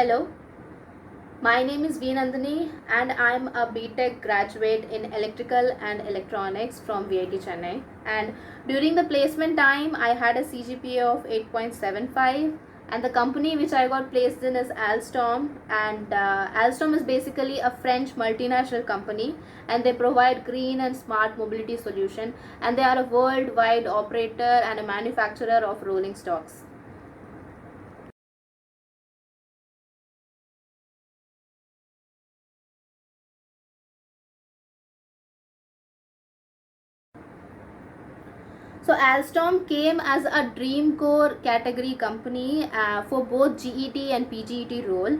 Hello, my name is V Nandini and I'm a BTech graduate in Electrical and Electronics from VIT Chennai. And during the placement time, I had a CGPA of 8.75, and the company which I got placed in is Alstom. And Alstom is basically a French multinational company, and they provide green and smart mobility solution, and they are a worldwide operator and a manufacturer of rolling stocks. So Alstom came as a dream core category company for both GET and PGET role,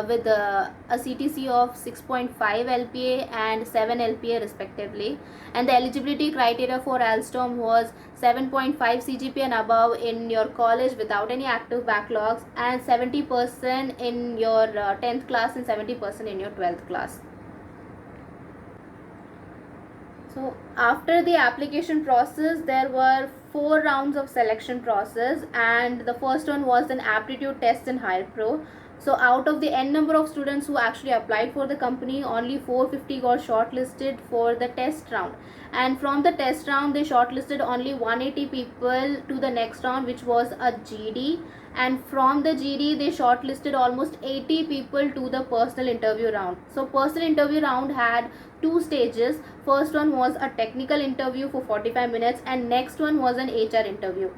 with a CTC of 6.5 LPA and 7 LPA respectively, and the eligibility criteria for Alstom was 7.5 CGPA and above in your college without any active backlogs, and 70% in your 10th class and 70% in your 12th class. So after the application process, there were 4 rounds of selection process, and the first one was an aptitude test in Hire Pro. So out of the n number of students who actually applied for the company, only 450 got shortlisted for the test round, and from the test round they shortlisted only 180 people to the next round, which was a GD, and from the GD they shortlisted almost 80 people to the personal interview round. So personal interview round had 2 stages. First one was a technical interview for 45 minutes, and next one was an HR interview.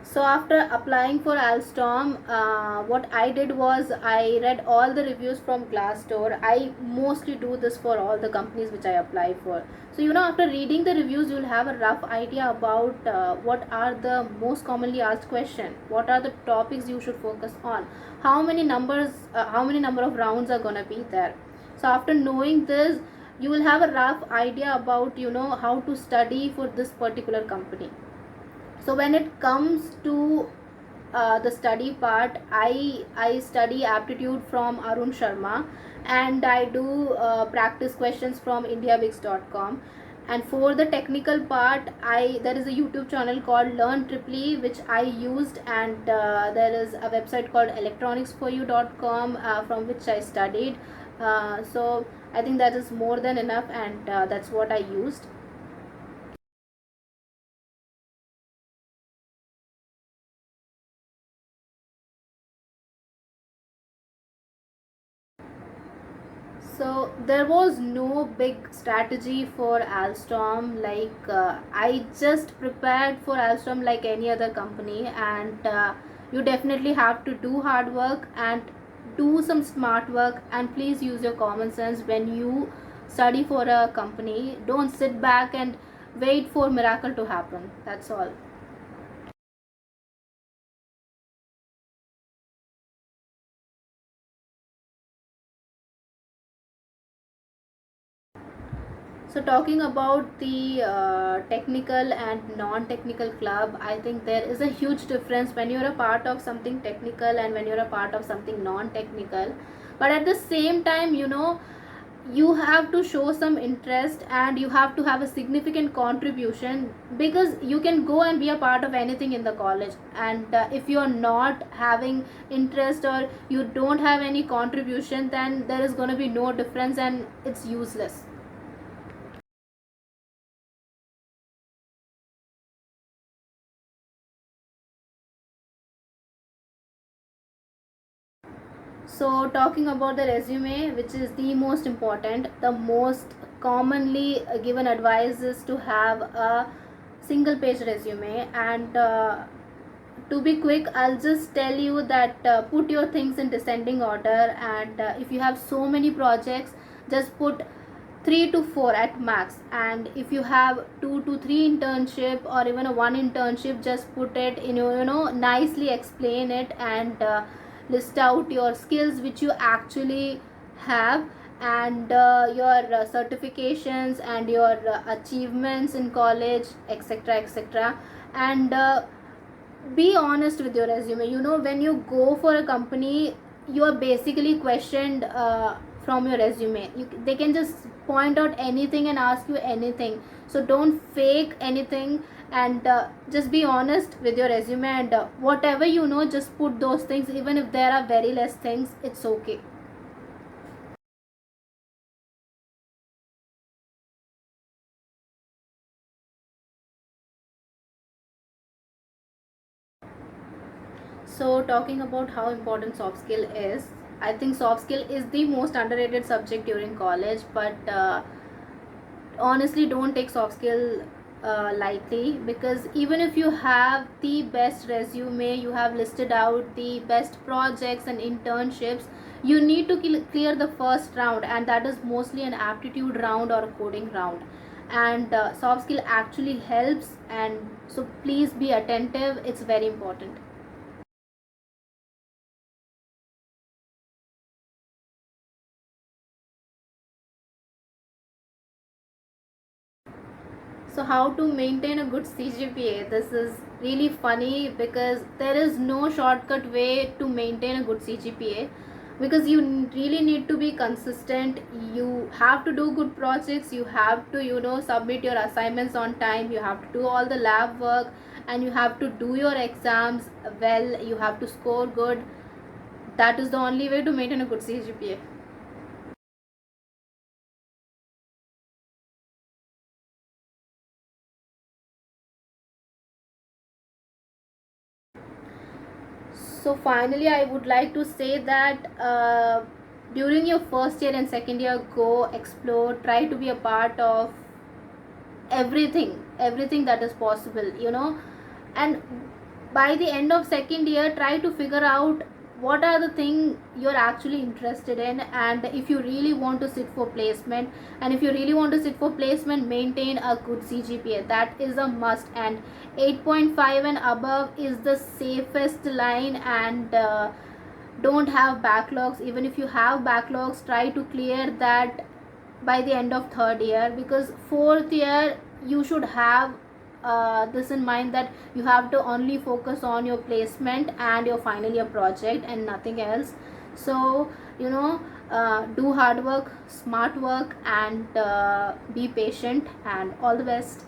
So after applying for Alstom, what I did was I read all the reviews from Glassdoor. I mostly do this for all the companies which I apply for. So after reading the reviews, you'll have a rough idea about what are the most commonly asked question, what are the topics you should focus on, how many number of rounds are gonna be there. So after knowing this, you will have a rough idea about how to study for this particular company. So when it comes to the study part, I study aptitude from Arun Sharma, and I do practice questions from indiavix.com. And for the technical part, there is a YouTube channel called Learn Triply which I used, and there is a website called electronicsforyou.com from which I studied. So I think that is more than enough, and that's what I used. So there was no big strategy for Alstom. Like I just prepared for Alstom like any other company, and you definitely have to do hard work and do some smart work, and please use your common sense when you study for a company. Don't sit back and wait for miracle to happen. That's all. So talking about the technical and non-technical club, I think there is a huge difference when you're a part of something technical and when you're a part of something non-technical. But at the same time, you have to show some interest and you have to have a significant contribution, because you can go and be a part of anything in the college, and if you're not having interest or you don't have any contribution, then there is going to be no difference and it's useless. So talking about the resume, which is the most important, the most commonly given advice is to have a single page resume. And to be quick, I'll just tell you that put your things in descending order, and if you have so many projects, just put 3 to 4 at max, and if you have 2 to 3 internship or even a one internship, just put it in nicely explain it, and list out your skills which you actually have, and your certifications and your achievements in college, etc, etc. And be honest with your resume. When you go for a company, you are basically questioned from your resume. They can just point out anything and ask you anything. So don't fake anything, and just be honest with your resume, and whatever you know, just put those things. Even if there are very less things, it's okay. So talking about how important soft skill is, I think soft skill is the most underrated subject during college, but honestly, don't take soft skill lightly, because even if you have the best resume, you have listed out the best projects and internships, you need to clear the first round, and that is mostly an aptitude round or a coding round. And soft skill actually helps, and so please be attentive, it's very important. So how to maintain a good CGPA? This is really funny because there is no shortcut way to maintain a good CGPA, because you really need to be consistent. You have to do good projects. You have to, submit your assignments on time. You have to do all the lab work, and you have to do your exams well. You have to score good. That is the only way to maintain a good CGPA. So finally, I would like to say that during your first year and second year, go explore, try to be a part of everything that is possible, and by the end of second year, try to figure out what are the thing you're actually interested in, and if you really want to sit for placement, and if you really want to sit for placement, maintain a good CGPA. That is a must, and 8.5 and above is the safest line. And don't have backlogs. Even if you have backlogs, try to clear that by the end of third year, because fourth year you should have this in mind, that you have to only focus on your placement and your final year project and nothing else. So do hard work, smart work, and be patient, and all the best.